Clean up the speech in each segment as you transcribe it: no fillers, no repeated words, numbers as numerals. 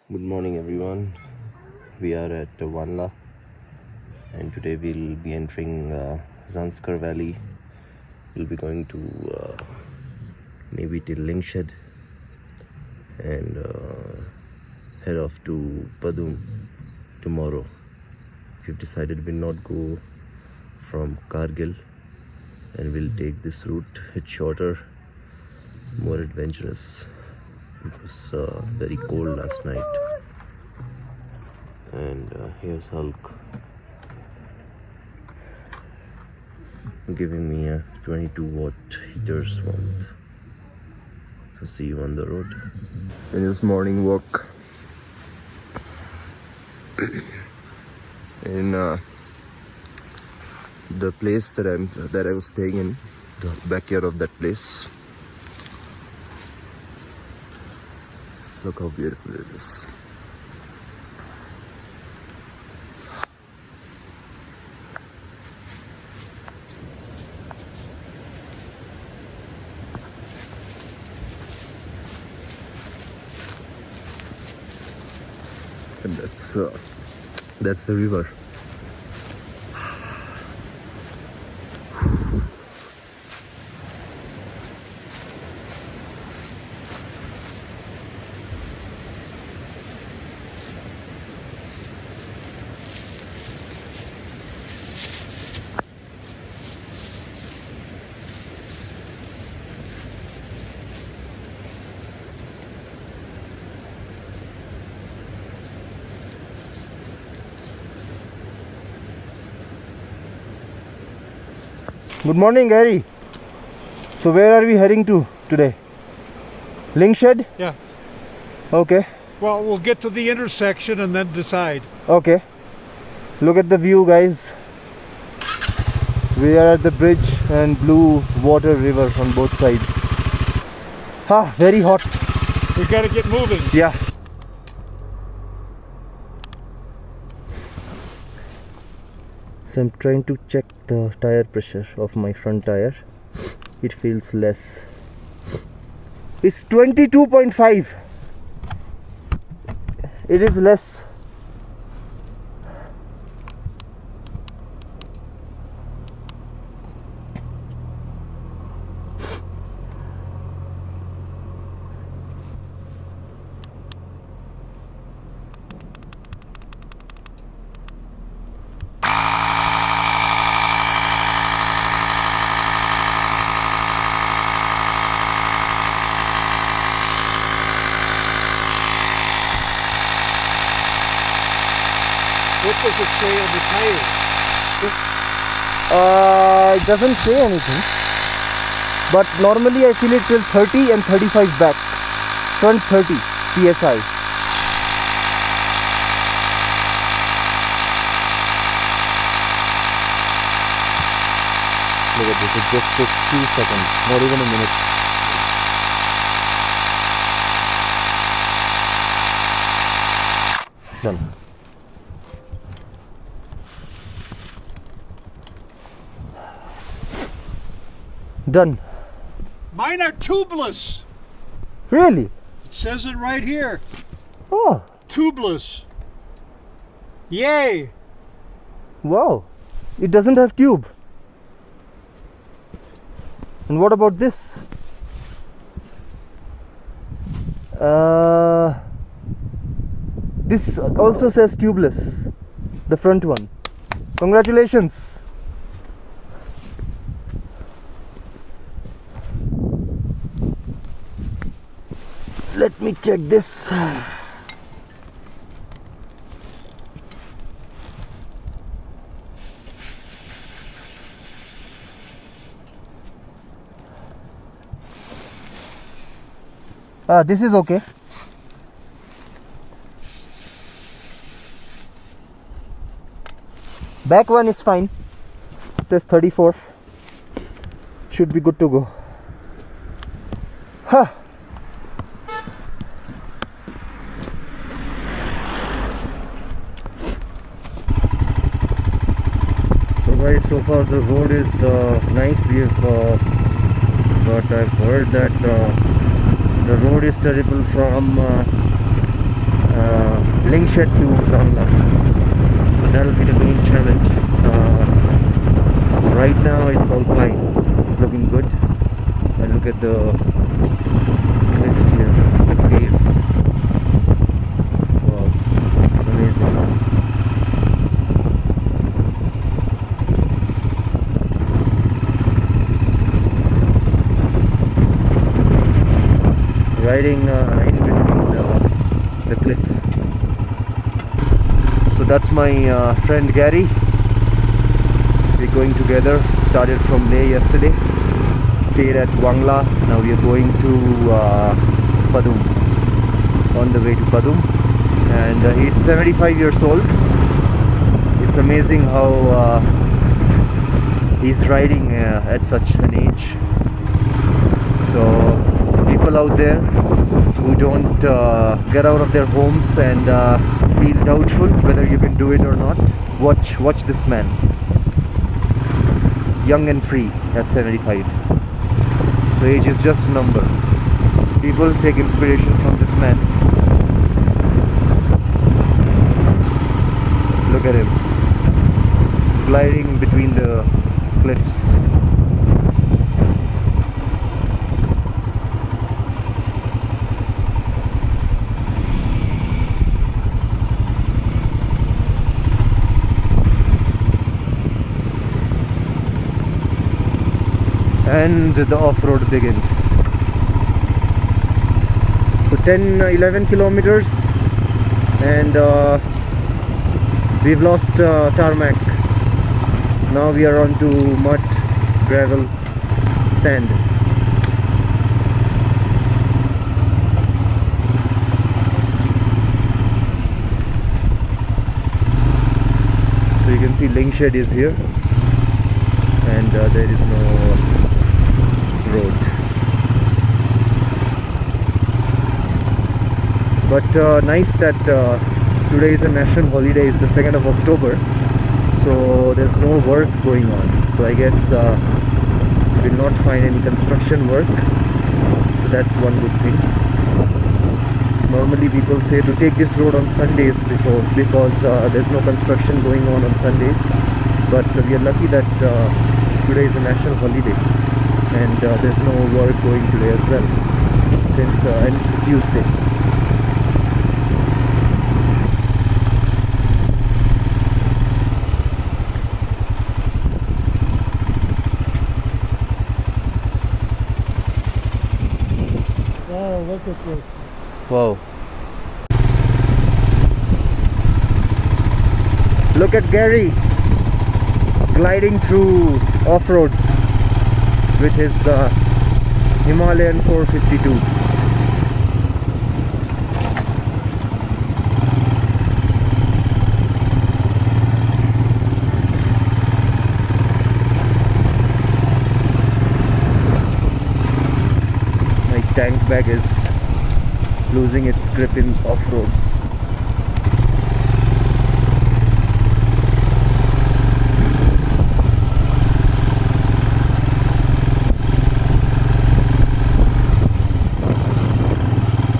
Good morning, everyone. We are at Wanla, and today we'll be entering Zanskar Valley. We'll be going to maybe till Lingshed and head off to Padum tomorrow. We've decided we'll not go from Kargil and we'll take this route. It's shorter, more adventurous. It was very cold last night. And here's Hulk giving me a 22-watt heater's warmth. So see you on the road. In this morning walk in the place that I was staying in, the backyard of that place. Look how beautiful it is. And that's the river. Good morning, Gary. So where are we heading to today? Lingshed? Yeah. Okay. Well, we'll get to the intersection and then decide. Okay. Look at the view, guys. We are at the bridge and blue water river on both sides. Very hot. We got to get moving. Yeah. So I'm trying to check the tire pressure of my front tire. It feels less. It's 22.5. It is less. What does it say on the tire? It doesn't say anything. But normally I feel it till 30 and 35 back. Front 30 PSI. Look at this, it just took 2 seconds, not even a minute. Done. Done. Mine are tubeless. Really? It says it right here. Oh, Tubeless. Yay. wow. It doesn't have tube. And what about this? This also says tubeless. The front one. Congratulations. Let me check this. This is okay. Back one is fine. It says 34. Should be good to go. Guys, so far the road is nice. But I've heard that the road is terrible from Lingshed to Wanla. So that'll be the main challenge. Right now it's all fine. It's looking good. And look at the cliffs here, the caves. Wow, amazing. Riding in between the cliff. So that's my friend Gary. We're going together. Started from Leh yesterday. Stayed at Wanla. Now we are going to Padum. On the way to Padum. And he's 75 years old. It's amazing how he's riding at such an age. So people out there who don't get out of their homes and feel doubtful whether you can do it or not, watch this man. Young and free at 75. So age is just a number. People take inspiration from this man. Look at him gliding between the cliffs. And the off-road begins. So 11 kilometers and we've lost tarmac. Now we are on to mud, gravel, sand. So you can see Lingshed is here and there is no road. But nice that today is a national holiday. It's the 2nd of October, so there's no work going on. So I guess we will not find any construction work, so that's one good thing. Normally people say to take this road on Sundays because there's no construction going on Sundays, but we are lucky that today is a national holiday and there's no work going today as well, since and it's a Tuesday. Wow, look at this. Wow. Look at Gary gliding through off-roads with his Himalayan 452. My tank bag is losing its grip in off-roads.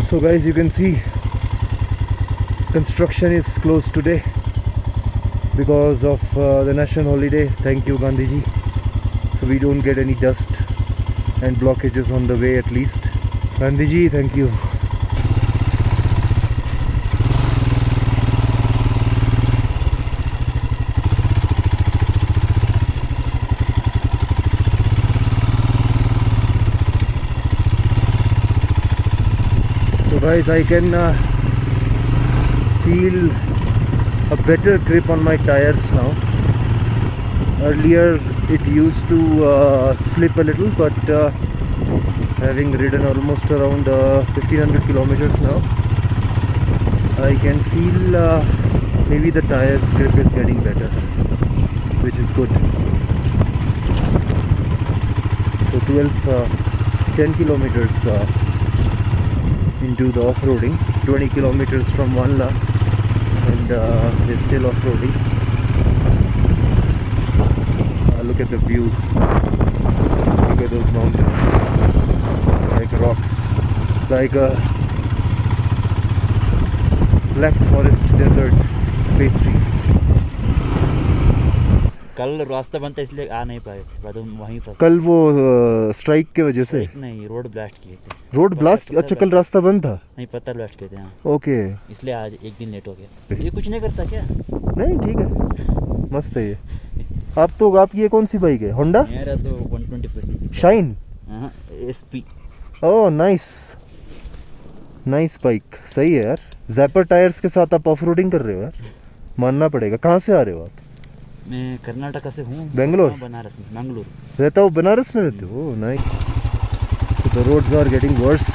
So guys, you can see construction is closed today because of the national holiday. Thank you, Gandhiji. So we don't get any dust and blockages on the way, at least. Gandhiji, thank you. Guys, I can feel a better grip on my tires now. Earlier it used to slip a little, but having ridden almost around 1500 kilometers now, I can feel maybe the tires grip is getting better, which is good. So 10 kilometers into the off-roading, 20 kilometers from Wanla, and we're still off-roading. Look at the view. Look at those mountains, like rocks, like a Black Forest Desert pastry. कल रास्ता बनता इसलिए आ नहीं पाए, बाद में वहीं फंसे। कल वो स्ट्राइक के वजह से नहीं, रोड ब्लास्ट किए थे। Road blast? अच्छा, कल रास्ता बंद था? नहीं, पत्थर ब्लास्ट किए थे। हाँ, ओके। इसलिए आज एक दिन लेट हो गया। ये कुछ नहीं करता क्या? नहीं, ठीक है, मस्त है ये। आपकी ये कौन सी बाइक है? होंडा? मेरा तो 125 शाइन। हाँ, SP। Oh nice, nice bike, सही है यार। जैपर टायर्स के साथ आप ऑफ रोडिंग कर रहे हो यार, मानना पड़ेगा। कहाँ से आ रहे हो आप? मैं कर्नाटका से हूँ। बेंगलोर? बनारस में, मंगलूर। रहता हो बनारस में रहते हो? Nice. So the roads are getting worse.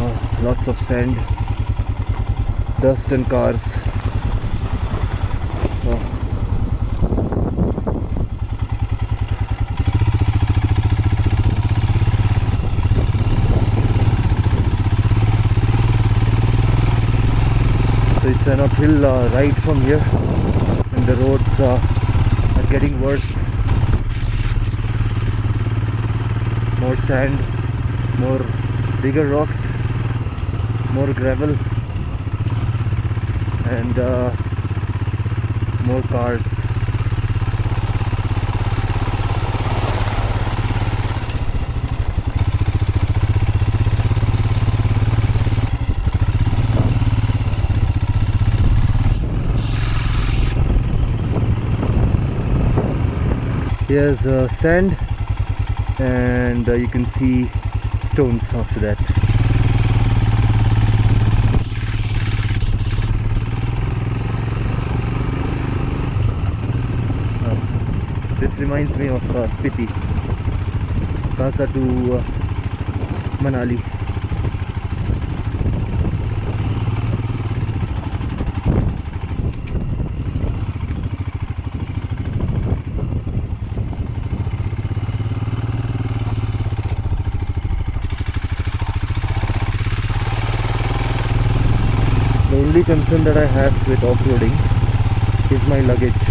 Oh, lots of sand, dust and cars. Oh. So it's an uphill ride from here, and the roads are getting worse. More sand, more bigger rocks, more gravel, and more cars. Here's sand, and you can see stones after that. This reminds me of Spiti, Kasa to Manali. The only concern that I have with off-roading is my luggage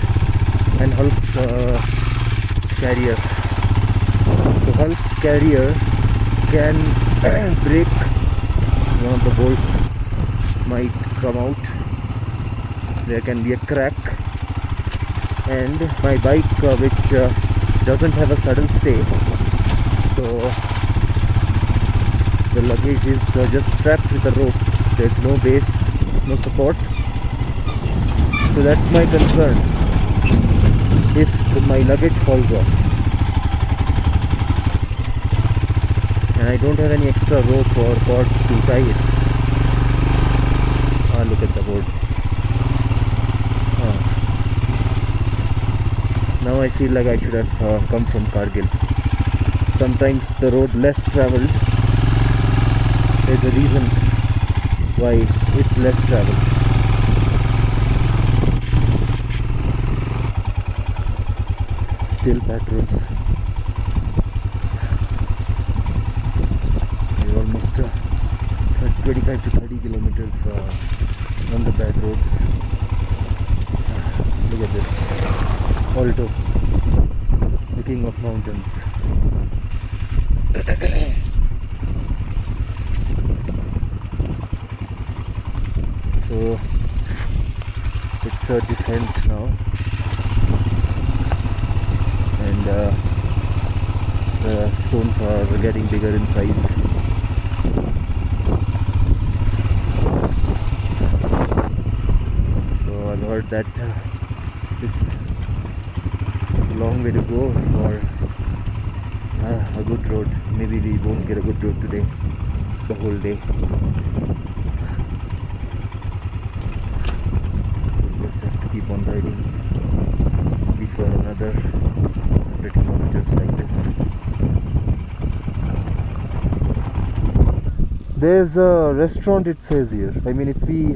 and Hulk's carrier. So Hulk's carrier can break, one of the bolts might come out, there can be a crack, and my bike which doesn't have a saddle stay, so the luggage is just strapped with a rope. There's no base, no support, so that's my concern if my luggage falls off. And I don't have any extra rope or cords to tie it. Look at the board. Now I feel like I should have come from Kargil. Sometimes the road less traveled, there's a reason why it's less traveled. Still bad roads. We're almost 25 to 30 kilometers on the bad roads. Look at this. Alto, the king of mountains. So it's a descent now, and the stones are getting bigger in size. So I've heard that this is a long way to go for a good road. Maybe we won't get a good road today, the whole day. Just have to keep on riding, maybe for another 100 kilometers like this. There's a restaurant, it says here. I mean, if we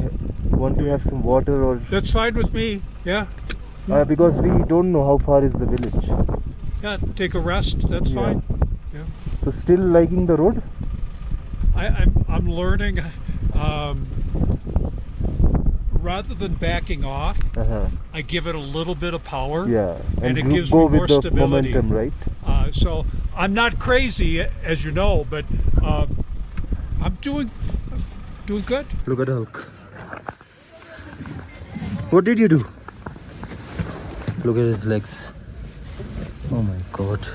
want to have some water or... That's fine with me. Yeah. because we don't know how far is the village. Yeah, take a rest. That's Yeah. fine. Yeah. So still liking the road? I'm learning. Rather than backing off, I give it a little bit of power. Yeah, And it go- gives go me more with the stability. momentum, right? So I'm not crazy, as you know, but I'm doing good. Look at Hulk. What did you do? Look at his legs. Oh my god.